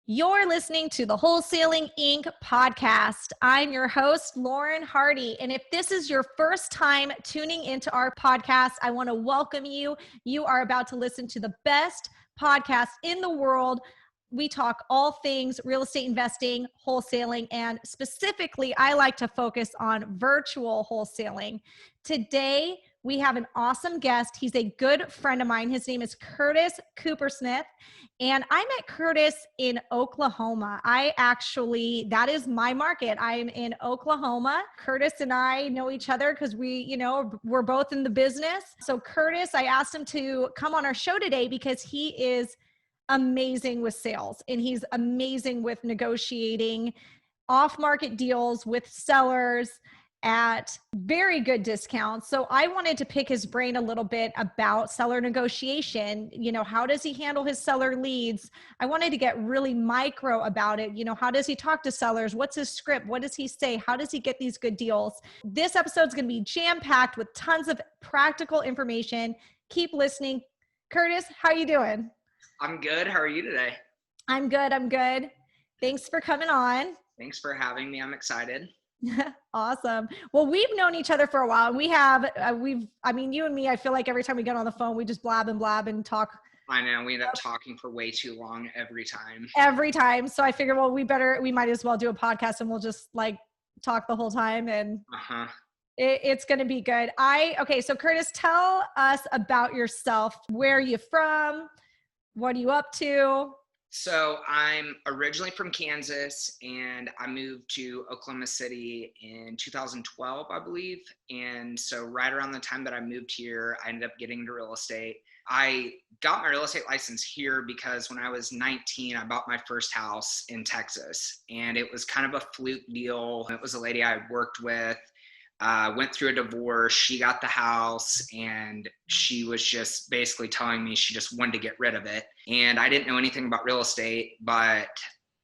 You're listening to the Wholesaling Inc podcast. I'm your host, Lauren Hardy. And if this is your first time tuning into our podcast, I want to welcome you. You are about to listen to the best podcast in the world. We talk all things real estate investing, wholesaling, and specifically, I like to focus on virtual wholesaling. Today, we have an awesome guest. He's a good friend of mine. His name is Curtis Coopersmith. And I met Curtis in Oklahoma. That is my market. I'm in Oklahoma. Curtis and I know each other because we're both in the business. So Curtis, I asked him to come on our show today because he is amazing with sales and he's amazing with negotiating off-market deals with sellers at very good discounts. So I wanted to pick his brain a little bit about seller negotiation. How does he handle his seller leads? I wanted to get really micro about it. How does he talk to sellers? What's his script? What does he say? How does he get these good deals? This episode is going to be jam-packed with tons of practical information. Keep listening. Curtis, how you doing? I'm good. How are you today? I'm good. Thanks for coming on. Thanks for having me. I'm excited. Awesome. Well, we've known each other for a while. We have, you and me, I feel like every time we get on the phone, we just blab and talk. I know. We end up talking for way too long every time. So I figured, well, we might as well do a podcast and we'll just talk the whole time and it's going to be good. So Curtis, tell us about yourself. Where are you from? What are you up to? So I'm originally from Kansas and I moved to Oklahoma City in 2012, I believe. And so right around the time that I moved here, I ended up getting into real estate. I got my real estate license here because when I was 19, I bought my first house in Texas and it was kind of a fluke deal. It was a lady I worked with. Went through a divorce. She got the house and she was just basically telling me she just wanted to get rid of it. And I didn't know anything about real estate, but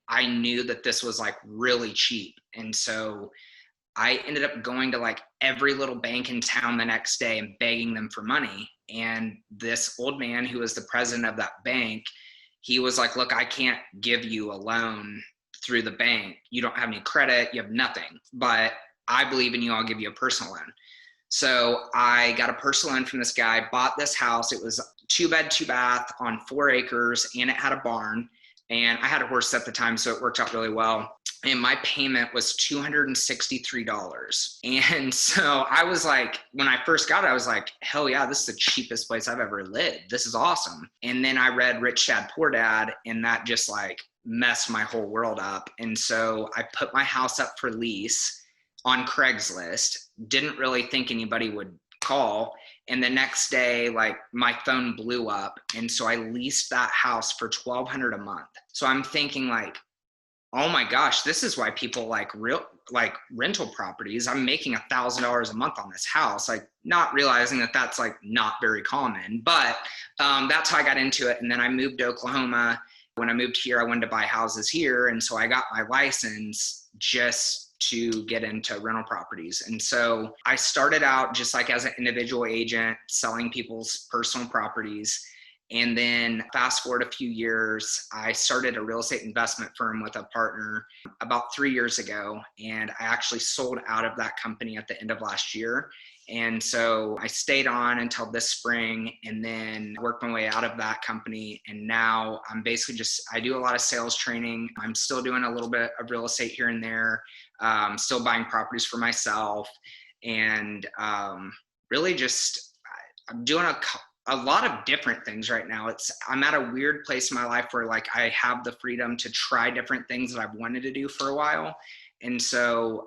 I knew that this was really cheap. And so I ended up going to every little bank in town the next day and begging them for money. And this old man who was the president of that bank, he was like, look, I can't give you a loan through the bank. You don't have any credit. You have nothing. But I believe in you. I'll give you a personal loan. So I got a personal loan from this guy, bought this house. It was 2-bed, 2-bath on 4 acres and it had a barn and I had a horse at the time. So it worked out really well. And my payment was $263. And so I was when I first got it, I was like, hell yeah, this is the cheapest place I've ever lived. This is awesome. And then I read Rich Dad Poor Dad and that just messed my whole world up. And so I put my house up for lease on Craigslist, didn't really think anybody would call. And the next day, my phone blew up. And so I leased that house for $1,200 a month. So I'm thinking oh my gosh, this is why people like rental properties. I'm making $1,000 a month on this house, not realizing that that's not very common, but that's how I got into it. And then I moved to Oklahoma. When I moved here, I wanted to buy houses here. And so I got my license just to get into rental properties. And so I started out just as an individual agent selling people's personal properties. And then fast forward a few years, I started a real estate investment firm with a partner about 3 years ago. And I actually sold out of that company at the end of last year. And so I stayed on until this spring and then worked my way out of that company. And now I'm basically I do a lot of sales training. I'm still doing a little bit of real estate here and there. Still buying properties for myself and really I'm doing a lot of different things right now. I'm at a weird place in my life where I have the freedom to try different things that I've wanted to do for a while. And so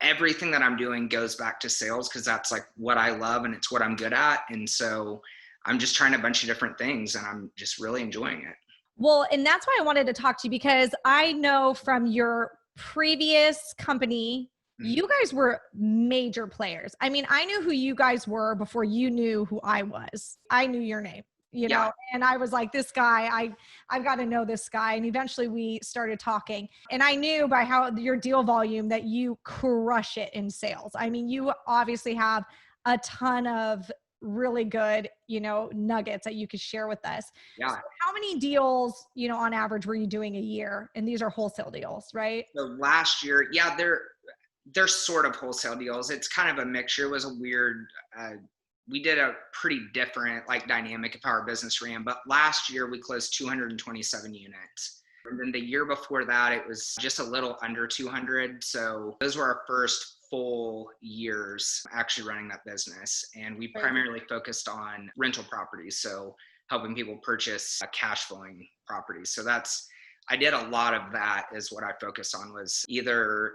everything that I'm doing goes back to sales because that's what I love and it's what I'm good at. And so I'm just trying a bunch of different things and I'm just really enjoying it. Well, and that's why I wanted to talk to you because I know from your previous company, you guys were major players. I mean, I knew who you guys were before you knew who I was. I knew your name, know, and I was like, this guy, I've got to know this guy. And eventually we started talking and I knew by how your deal volume that you crush it in sales. I mean, you obviously have a ton of really good, nuggets that you could share with us. Yeah. So how many deals, on average were you doing a year? And these are wholesale deals, right? So last year, yeah, they're sort of wholesale deals. It's kind of a mixture. It was a weird, we did a pretty different like dynamic of how our business ran, but last year we closed 227 units. And then the year before that, it was just a little under 200. So those were our first full years actually running that business. And we primarily focused on rental properties. So helping people purchase cash flowing properties. So I did a lot of that is what I focused on, was either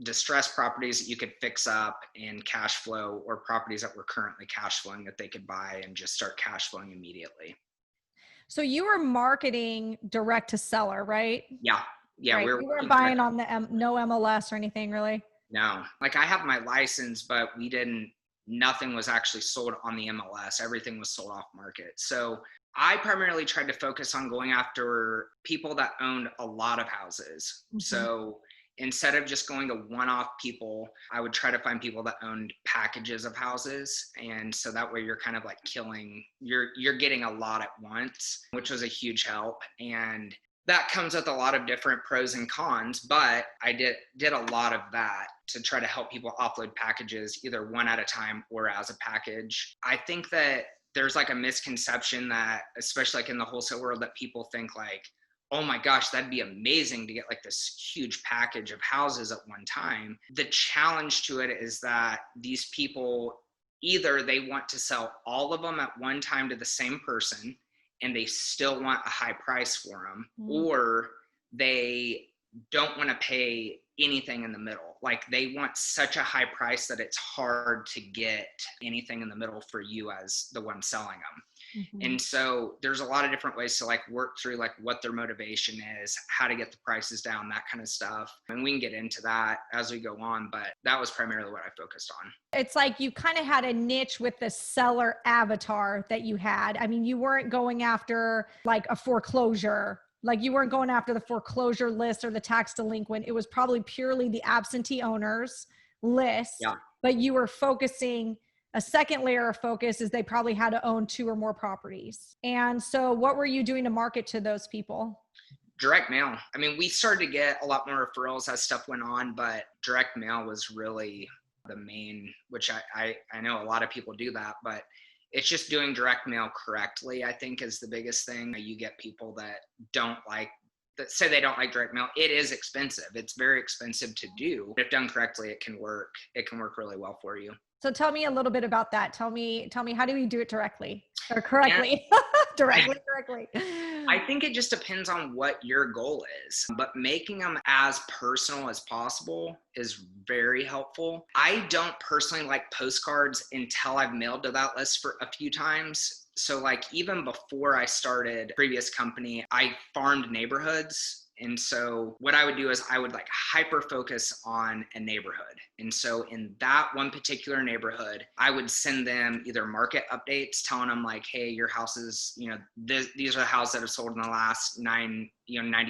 distressed properties that you could fix up and cash flow, or properties that were currently cash flowing that they could buy and just start cash flowing immediately. So you were marketing direct to seller, right? Yeah. Yeah. Right. You weren't buying on the no MLS or anything, really? No, like I have my license, but nothing was actually sold on the MLS. Everything was sold off market. So I primarily tried to focus on going after people that owned a lot of houses. Mm-hmm. So instead of just going to one-off people, I would try to find people that owned packages of houses. And so that way you're kind of like you're getting a lot at once, which was a huge help. And that comes with a lot of different pros and cons, but I did a lot of that to try to help people offload packages either one at a time or as a package. I think that there's like a misconception that, especially like in the wholesale world, that people think like, oh my gosh, that'd be amazing to get like this huge package of houses at one time. The challenge to it is that these people, either they want to sell all of them at one time to the same person and they still want a high price for them, or they don't want to pay anything in the middle. Like they want such a high price that it's hard to get anything in the middle for you as the one selling them. Mm-hmm. And so there's a lot of different ways to like work through like what their motivation is, how to get the prices down, that kind of stuff. And we can get into that as we go on, but that was primarily what I focused on. It's like you kind of had a niche with the seller avatar that you had. I mean, you weren't going after like a foreclosure. Like you weren't going after the foreclosure list or the tax delinquent. It was probably purely the absentee owners list, but you were focusing. A second layer of focus is they probably had to own 2 or more properties. And so what were you doing to market to those people? Direct mail. I mean, we started to get a lot more referrals as stuff went on, but direct mail was really the main, which I know a lot of people do that, but it's just doing direct mail correctly, I think, is the biggest thing. You get people that say they don't like direct mail. It is expensive. It's very expensive to do. If done correctly, it can work really well for you. So tell me a little bit about that. Tell me, how do we do it directly or correctly? Correctly. I think it just depends on what your goal is, but making them as personal as possible is very helpful. I don't personally like postcards until I've mailed to that list for a few times. So like even before I started previous company, I farmed neighborhoods. And so what I would do is I would like hyper focus on a neighborhood. And so in that one particular neighborhood, I would send them either market updates telling them like, hey, your houses, these are the houses that have sold in the last 90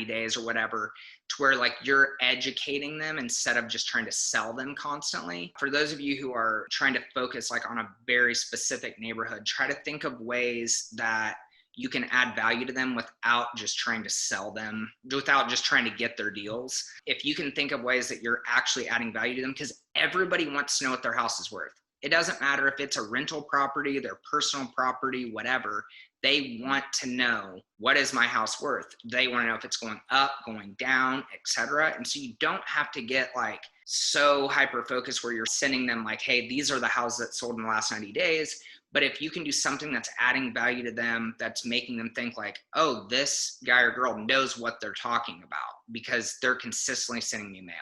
days or whatever, to where like you're educating them instead of just trying to sell them constantly. For those of you who are trying to focus like on a very specific neighborhood, try to think of ways that you can add value to them without just trying to sell them, without just trying to get their deals. If you can think of ways that you're actually adding value to them, because everybody wants to know what their house is worth. It doesn't matter if it's a rental property, their personal property, whatever. They want to know, what is my house worth? They want to know if it's going up, going down, etc. And so you don't have to get like so hyper-focused where you're sending them like, hey, these are the houses that sold in the last 90 days. But if you can do something that's adding value to them, that's making them think like, oh, this guy or girl knows what they're talking about because they're consistently sending me mail.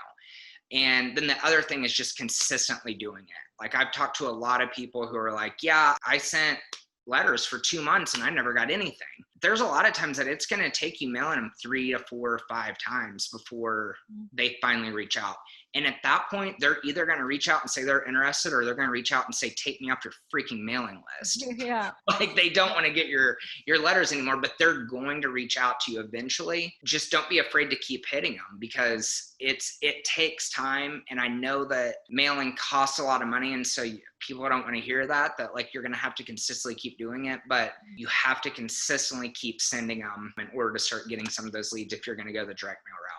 And then the other thing is just consistently doing it. Like I've talked to a lot of people who are like, yeah, I sent letters for 2 months and I never got anything. There's a lot of times that it's going to take you mailing them 3 to 4 or 5 times before they finally reach out. And at that point, they're either going to reach out and say they're interested, or they're going to reach out and say, take me off your freaking mailing list. Yeah. Like, they don't want to get your letters anymore, but they're going to reach out to you eventually. Just don't be afraid to keep hitting them, because it takes time. And I know that mailing costs a lot of money. And so people don't want to hear that like, you're going to have to consistently keep doing it, but you have to consistently keep sending them in order to start getting some of those leads if you're going to go the direct mail route.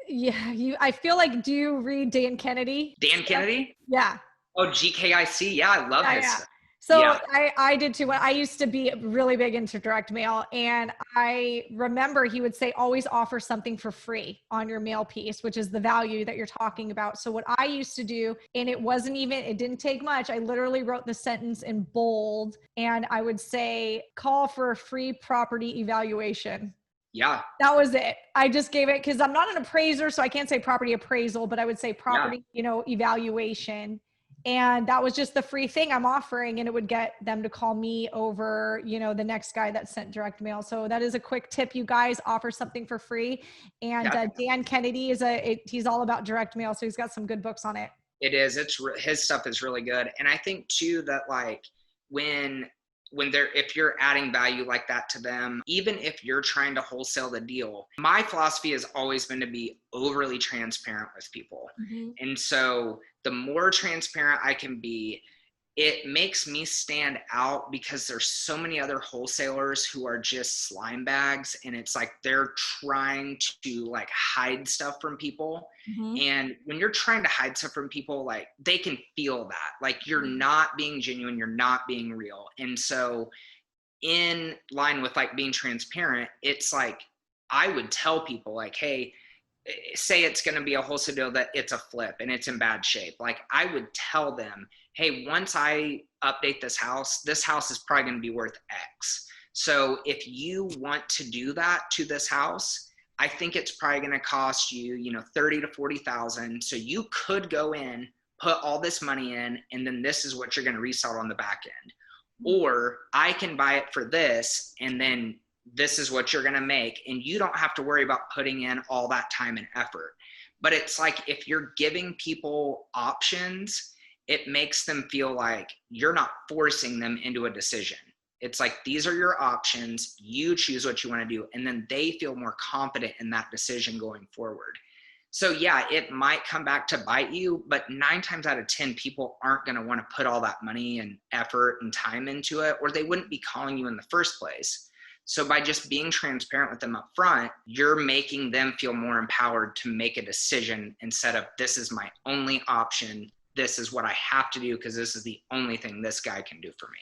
Yeah, I feel like, do you read Dan Kennedy? Dan Kennedy? Yeah. Oh, GKIC. Yeah, I love his stuff. So yeah. I did too. I used to be really big into direct mail, and I remember he would say, always offer something for free on your mail piece, which is the value that you're talking about. So what I used to do, and it didn't take much. I literally wrote the sentence in bold, and I would say, call for a free property evaluation. Yeah. That was it. I just gave it, because I'm not an appraiser, so I can't say property appraisal, but I would say property, evaluation. And that was just the free thing I'm offering. And it would get them to call me over, the next guy that sent direct mail. So that is a quick tip. You guys offer something for free. And Dan Kennedy he's all about direct mail. So he's got some good books on it. It is. His stuff is really good. And I think too, that like if you're adding value like that to them, even if you're trying to wholesale the deal, my philosophy has always been to be overly transparent with people. Mm-hmm. And so the more transparent I can be, it makes me stand out, because there's so many other wholesalers who are just slime bags, and it's like they're trying to like hide stuff from people. Mm-hmm. And when you're trying to hide stuff from people, like, they can feel that, like, you're not being genuine, you're not being real. And so in line with like being transparent, it's like, I would tell people like, hey, say it's going to be a wholesale deal that it's a flip and it's in bad shape. Like, I would tell them, hey, once I update this house is probably going to be worth X. So if you want to do that to this house, I think it's probably going to cost you, $30,000 to $40,000. So you could go in, put all this money in, and then this is what you're going to resell on the back end. Or I can buy it for this, and then this is what you're going to make, and you don't have to worry about putting in all that time and effort. But it's like, if you're giving people options, it makes them feel like you're not forcing them into a decision. It's like, these are your options, you choose what you want to do, and then they feel more confident in that decision going forward. So yeah, it might come back to bite you, but 9 times out of 10, people aren't going to want to put all that money and effort and time into it, or they wouldn't be calling you in the first place. So by just being transparent with them up front, you're making them feel more empowered to make a decision, instead of, this is my only option, this is what I have to do because this is the only thing this guy can do for me.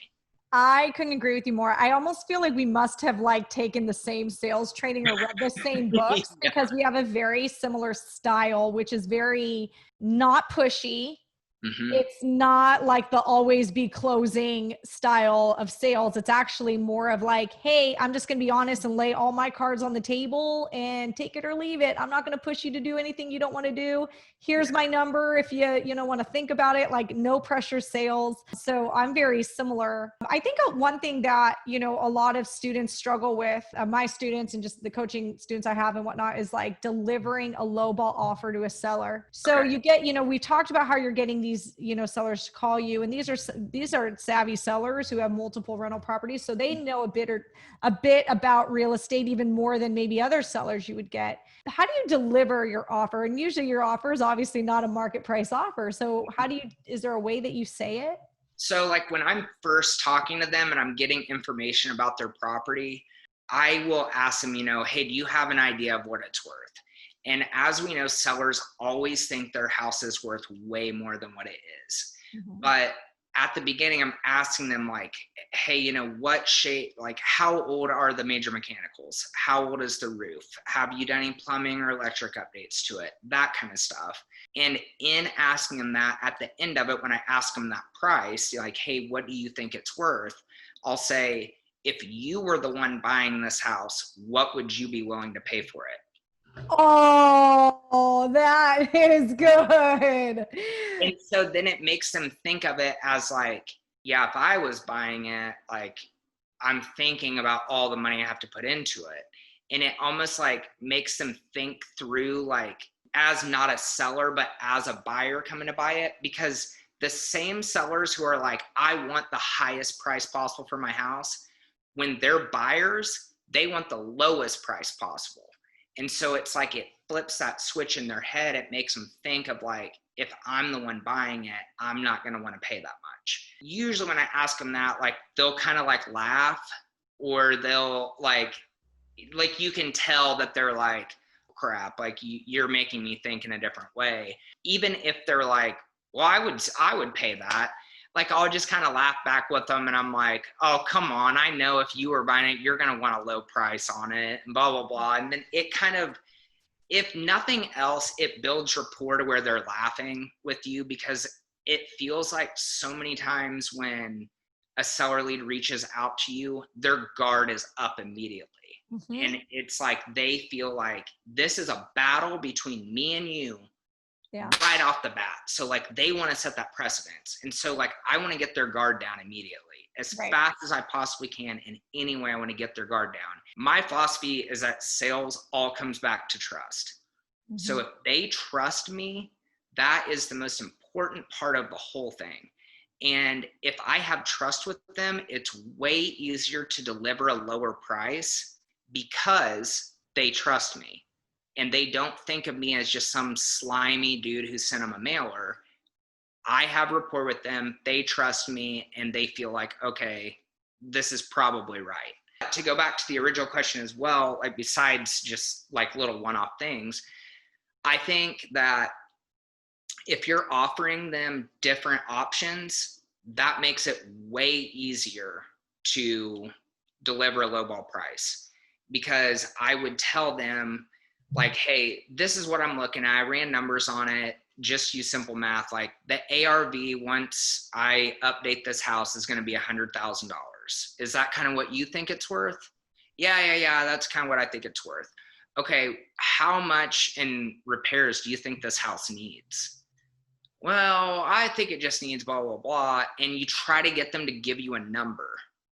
I couldn't agree with you more. I almost feel like we must have like taken the same sales training or read the same books because we have a very similar style, which is very not pushy. Mm-hmm. It's not like the always be closing style of sales. It's actually more of like, hey, I'm just going to be honest and lay all my cards on the table and take it or leave it. I'm not going to push you to do anything you don't want to do. Here's my number if you want to think about it, like no pressure sales. So I'm very similar. I think one thing that, a lot of students struggle with, my students and just the coaching students I have and whatnot, is like delivering a lowball offer to a seller. So you get, we talked about how you're getting these, sellers to call you, and these are savvy sellers who have multiple rental properties. So they know a bit about real estate, even more than maybe other sellers you would get. How do you deliver your offer? And usually your offer is obviously not a market price offer. So is there a way that you say it? So like when I'm first talking to them and I'm getting information about their property, I will ask them, hey, do you have an idea of what it's worth? And as we know, sellers always think their house is worth way more than what it is. Mm-hmm. But at the beginning, I'm asking them like, hey, what shape, like how old are the major mechanicals? How old is the roof? Have you done any plumbing or electric updates to it? That kind of stuff. And in asking them that, at the end of it, when I ask them that price, like, hey, what do you think it's worth? I'll say, if you were the one buying this house, what would you be willing to pay for it? Oh, that is good. And so then it makes them think of it as like, yeah, if I was buying it, like I'm thinking about all the money I have to put into it. And it almost like makes them think through like as not a seller, but as a buyer coming to buy it, because the same sellers who are like, I want the highest price possible for my house, when they're buyers, they want the lowest price possible. And so it's like it flips that switch in their head. It makes them think of like, if I'm the one buying it, I'm not going to want to pay that much. Usually when I ask them that, like they'll kind of like laugh, or they'll like you can tell that they're like, crap, like you're making me think in a different way. Even if they're like, well, I would pay that. Like I'll just kind of laugh back with them, and I'm like, oh, come on. I know if you were buying it, you're going to want a low price on it, and blah, blah, blah. And then it kind of, if nothing else, it builds rapport to where they're laughing with you, because it feels like so many times when a seller lead reaches out to you, their guard is up immediately. Mm-hmm. And it's like they feel like this is a battle between me and you, right off the bat. So like they want to set that precedence. And so like I want to get their guard down immediately, as fast as I possibly can. In any way I want to get their guard down. My philosophy is that sales all comes back to trust. Mm-hmm. So if they trust me, that is the most important part of the whole thing. And if I have trust with them, it's way easier to deliver a lower price because they trust me. And they don't think of me as just some slimy dude who sent them a mailer. I have rapport with them, they trust me, and they feel like, okay, this is probably right. To go back to the original question as well, like besides just like little one-off things, I think that if you're offering them different options, that makes it way easier to deliver a lowball price. Because I would tell them like, hey, this is what I'm looking at. I ran numbers on it. Just use simple math. Like the ARV, once I update this house, is going to be $100,000. Is that kind of what you think it's worth? Yeah. That's kind of what I think it's worth. Okay. How much in repairs do you think this house needs? Well, I think it just needs blah, blah, blah. And you try to get them to give you a number.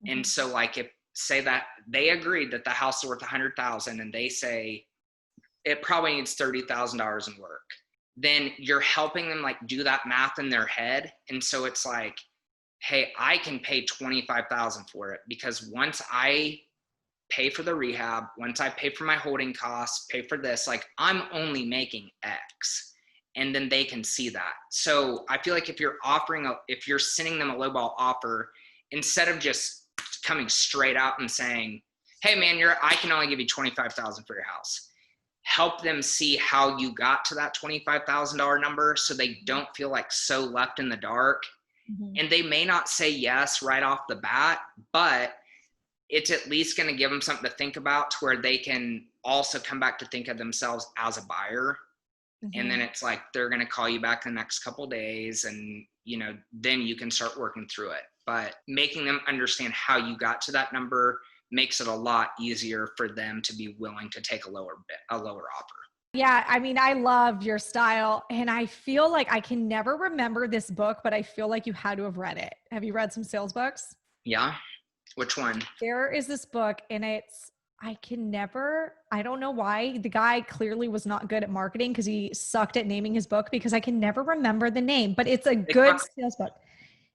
Mm-hmm. And so like if say that they agreed that the house is worth $100,000 and they say it probably needs $30,000 in work, then you're helping them like do that math in their head. And so it's like, hey, I can pay $25,000 for it, because once I pay for the rehab, once I pay for my holding costs, pay for this, like I'm only making X. And then they can see that. So I feel like if you're sending them a lowball offer, instead of just coming straight out and saying, hey man, I can only give you $25,000 for your house. Help them see how you got to that $25,000 number, so they don't feel like so left in the dark. Mm-hmm. And they may not say yes right off the bat, but it's at least going to give them something to think about, to where they can also come back to think of themselves as a buyer. Mm-hmm. And then it's like, they're going to call you back the next couple of days, and, then you can start working through it. But making them understand how you got to that number makes it a lot easier for them to be willing to take a lower offer. Yeah. I mean, I love your style, and I feel like I can never remember this book, but I feel like you had to have read it. Have you read some sales books? Yeah. Which one? There is this book, and I don't know why. The guy clearly was not good at marketing, because he sucked at naming his book, because I can never remember the name, but it's a good sales book.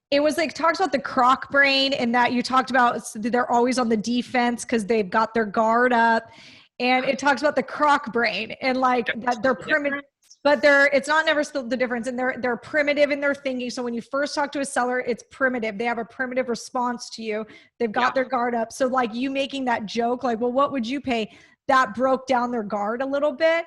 It was like, talks about the croc brain, and that you talked about they're always on the defense because they've got their guard up. And it talks about the croc brain, and like that they're primitive, but it's not never split the difference. And they're primitive in their thinking. So when you first talk to a seller, it's primitive. They have a primitive response to you. They've got their guard up. So like you making that joke, like, well, what would you pay? That broke down their guard a little bit.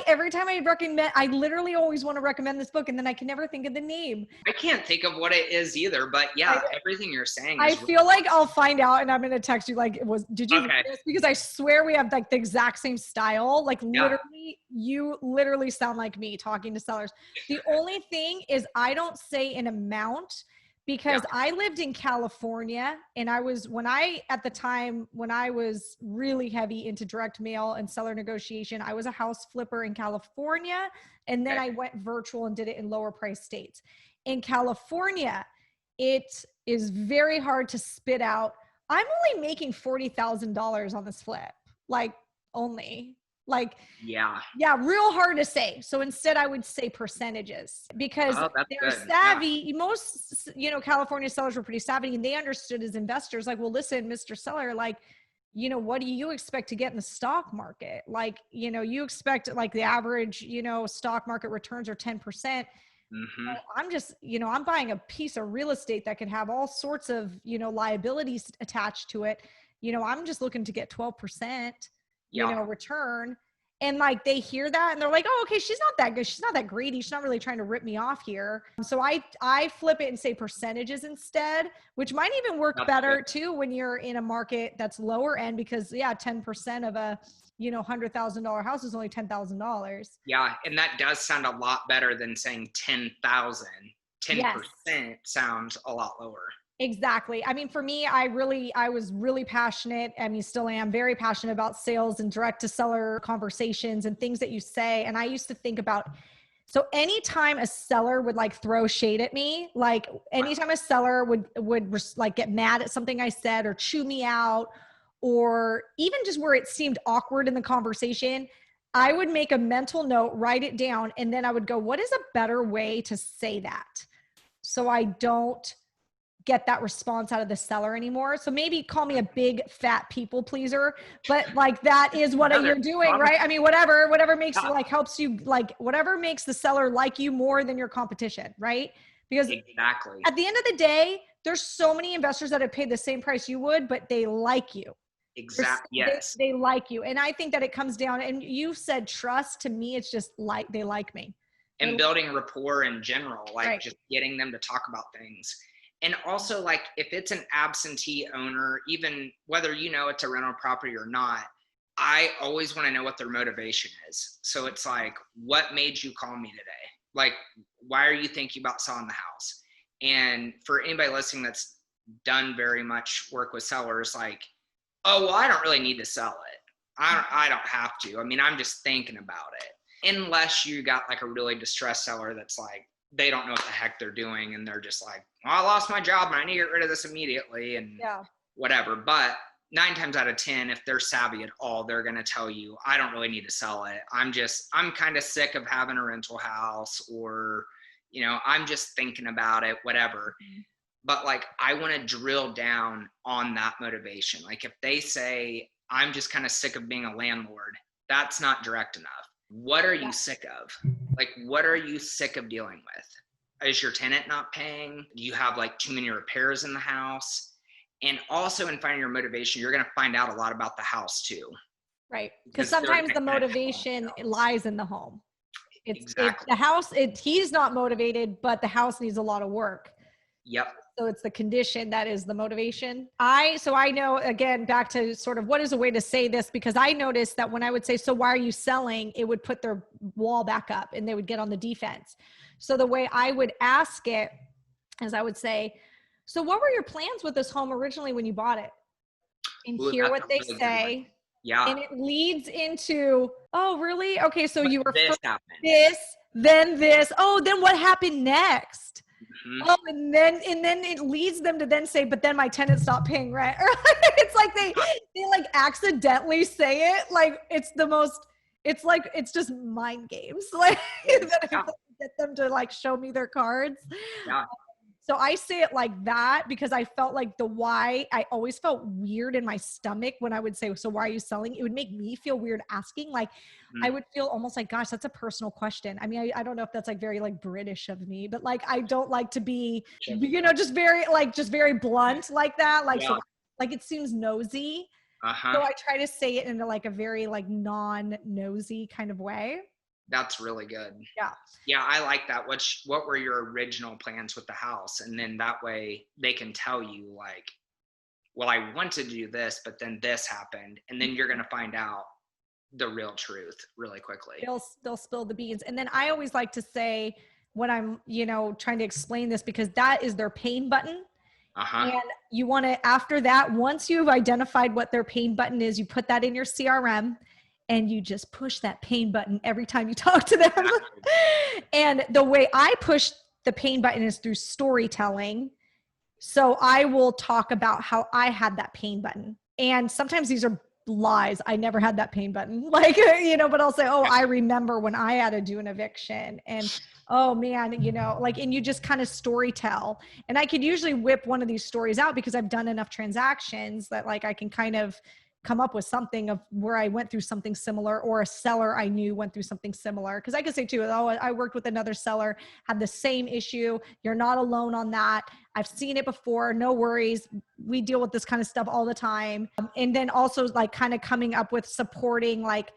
Every time I literally always want to recommend this book, and then I can never think of the name. I can't think of what it is either, but yeah, everything you're saying I feel like I'll find out, and I'm going to text you like, did you read this? Because I swear we have like the exact same style. Like literally, you literally sound like me talking to sellers. The only thing is I don't say an amount, because I lived in California, and when I was really heavy into direct mail and seller negotiation, I was a house flipper in California. And then I went virtual and did it in lower price states. In California, it is very hard to spit out, I'm only making $40,000 on this flip, like only. Yeah. Yeah, real hard to say. So instead I would say percentages because That's they're good. savvy. Yeah. Most, California sellers were pretty savvy and they understood as investors, like, well, listen, Mr. Seller, like, what do you expect to get in the stock market? Like, you expect like the average, stock market returns are 10%. Mm-hmm. I'm just, I'm buying a piece of real estate that could have all sorts of, liabilities attached to it. I'm just looking to get 12%, Yeah. return. And like, they hear that and they're like, oh, okay, she's not that good. She's not that greedy. She's not really trying to rip me off here. So I flip it and say percentages instead, which might even work better too when you're in a market that's lower end because 10% of a, $100,000 house is only $10,000. Yeah. And that does sound a lot better than saying 10,000. 10% Yes. sounds a lot lower. Exactly. I mean, for me, I was really passionate. I mean, still am very passionate about sales and direct to seller conversations and things that you say. And I used to think about, so anytime a seller would like throw shade at me, like anytime a seller would like get mad at something I said or chew me out, or even just where it seemed awkward in the conversation, I would make a mental note, write it down. And then I would go, what is a better way to say that? So I don't get that response out of the seller anymore. So maybe call me a big fat people pleaser, but like that is what you're doing, right? I mean, whatever makes you like helps you like whatever makes the seller like you more than your competition, right? Because exactly at the end of the day, there's so many investors that have paid the same price you would, but they like you. Exactly. Yes. They like you. And I think that it comes down, and you said trust. To me, it's just like they like me. And building rapport in general, like just getting them to talk about things. And also, like, if it's an absentee owner, even whether it's a rental property or not, I always want to know what their motivation is. So it's like, what made you call me today? Like, why are you thinking about selling the house? And for anybody listening that's done very much work with sellers, like, oh, well, I don't really need to sell it. I don't have to. I mean, I'm just thinking about it. Unless you got like a really distressed seller that's like, they don't know what the heck they're doing. And they're just like, well, I lost my job and I need to get rid of this immediately and whatever. But 9 times out of 10, if they're savvy at all, they're going to tell you, I don't really need to sell it. I'm kind of sick of having a rental house, or, I'm just thinking about it, whatever. Mm-hmm. But like, I want to drill down on that motivation. Like if they say, I'm just kind of sick of being a landlord, that's not direct enough. What are you sick of? Like, what are you sick of dealing with? Is your tenant not paying? Do you have like too many repairs in the house? And also in finding your motivation, you're going to find out a lot about the house too. Right. Because sometimes the motivation lies in the home. Exactly. The house, he's not motivated, but the house needs a lot of work. Yep. So it's the condition that is the motivation. So I know, again, back to sort of what is a way to say this, because I noticed that when I would say, so why are you selling? It would put their wall back up and they would get on the defense. So the way I would ask it is I would say, so what were your plans with this home originally when you bought it? And hear what they say. Yeah. And it leads into, oh, really? Okay. So you were this, then this. Oh, then what happened next? Mm-hmm. Oh, and then it leads them to then say, but then my tenant stopped paying rent. It's like they like accidentally say it. Like it's just mind games. Like get them to like show me their cards. Yeah. So I say it like that because I felt like the why, I always felt weird in my stomach when I would say, so why are you selling? It would make me feel weird asking. Like I would feel almost like, gosh, that's a personal question. I mean, I don't know if that's like very like British of me, but like, I don't like to be, just very blunt like that. Like, so like it seems nosy. So I try to say it in like a very like non-nosy kind of way. That's really good. Yeah. Yeah, I like that. What were your original plans with the house? And then that way they can tell you like, well, I wanted to do this, but then this happened. And then you're going to find out the real truth really quickly. They'll spill the beans. And then I always like to say when I'm, trying to explain this, because that is their pain button. And you want to, after that, once you've identified what their pain button is, you put that in your CRM. And you just push that pain button every time you talk to them. And the way I push the pain button is through storytelling. So I will talk about how I had that pain button. And sometimes these are lies. I never had that pain button. Like, you know, but I'll say, oh, I remember when I had to do an eviction, and oh man, you know, like, and you just kind of story tell. And I could usually whip one of these stories out because I've done enough transactions that like I can kind of come up with something of where I went through something similar, or a seller I knew went through something similar. Cause I could say too, oh, I worked with another seller, had the same issue. You're not alone on that. I've seen it before. No worries. We deal with this kind of stuff all the time. And then also like kind of coming up with supporting like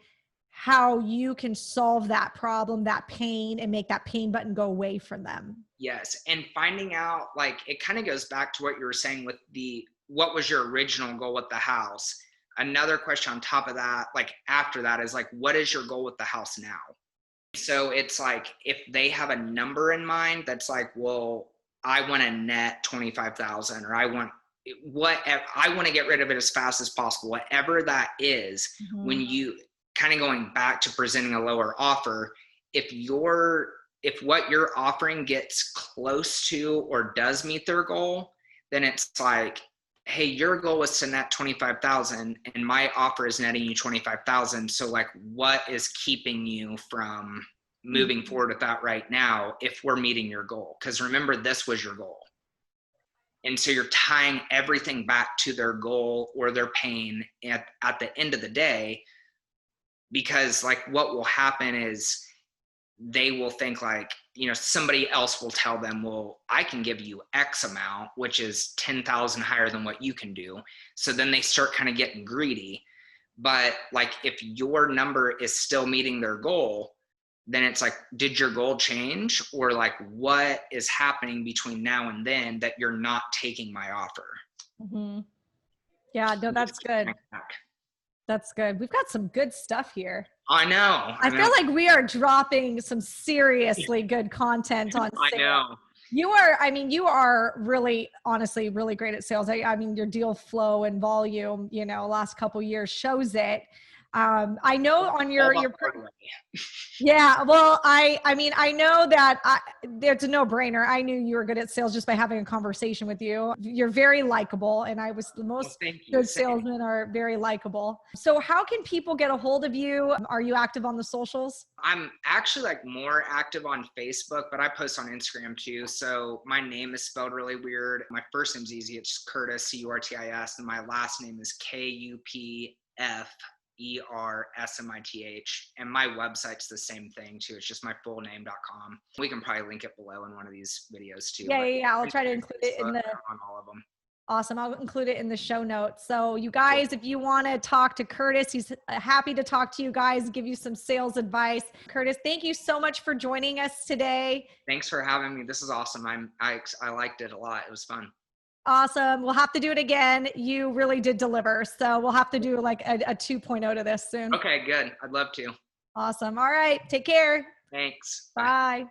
how you can solve that problem, that pain, and make that pain button go away from them. Yes. And finding out, like, it kind of goes back to what you were saying with what was your original goal with the house? Another question on top of that, like after that, is like, what is your goal with the house now? So it's like, if they have a number in mind that's like, well, I want a net 25,000, or I want to get rid of it as fast as possible, whatever that is. When you kind of going back to presenting a lower offer, if what you're offering gets close to or does meet their goal, then it's like, hey, your goal was to net 25,000 and my offer is netting you 25,000. So like, what is keeping you from moving forward with that right now if we're meeting your goal? Because remember, this was your goal. And so you're tying everything back to their goal or their pain at the end of the day, because like what will happen is they will think like, you know, somebody else will tell them, well, I can give you X amount, which is 10,000 higher than what you can do. So then they start kind of getting greedy. But like, if your number is still meeting their goal, then it's like, did your goal change? Or like, what is happening between now and then that you're not taking my offer? Yeah, no, that's good. That's good. We've got some good stuff here. I know. I feel like we are dropping some seriously good content on sale. I know. You are really, honestly, really great at sales. I mean, your deal flow and volume, you know, last couple years shows it. I know on your yeah, well, I mean, I know that it's a no-brainer. I knew you were good at sales just by having a conversation with you. You're very likable, and I was the most good salesmen are very likable. So how can people get a hold of you? Are you active on the socials? I'm actually like more active on Facebook, but I post on Instagram too. So my name is spelled really weird. My first name's easy. It's Curtis, Curtis, and my last name is Kupf. ERSMITH, and my website's the same thing too. It's just my full name.com. We can probably link it below in one of these videos too. Yeah. I'll try to include it in on all of them. Awesome. I'll include it in the show notes. So you guys, if you want to talk to Curtis, he's happy to talk to you guys, give you some sales advice. Curtis, thank you so much for joining us today. Thanks for having me. This is awesome. I liked it a lot. It was fun. Awesome. We'll have to do it again. You really did deliver. So we'll have to do like a 2.0 to this soon. Okay, good. I'd love to. Awesome. All right. Take care. Thanks. Bye.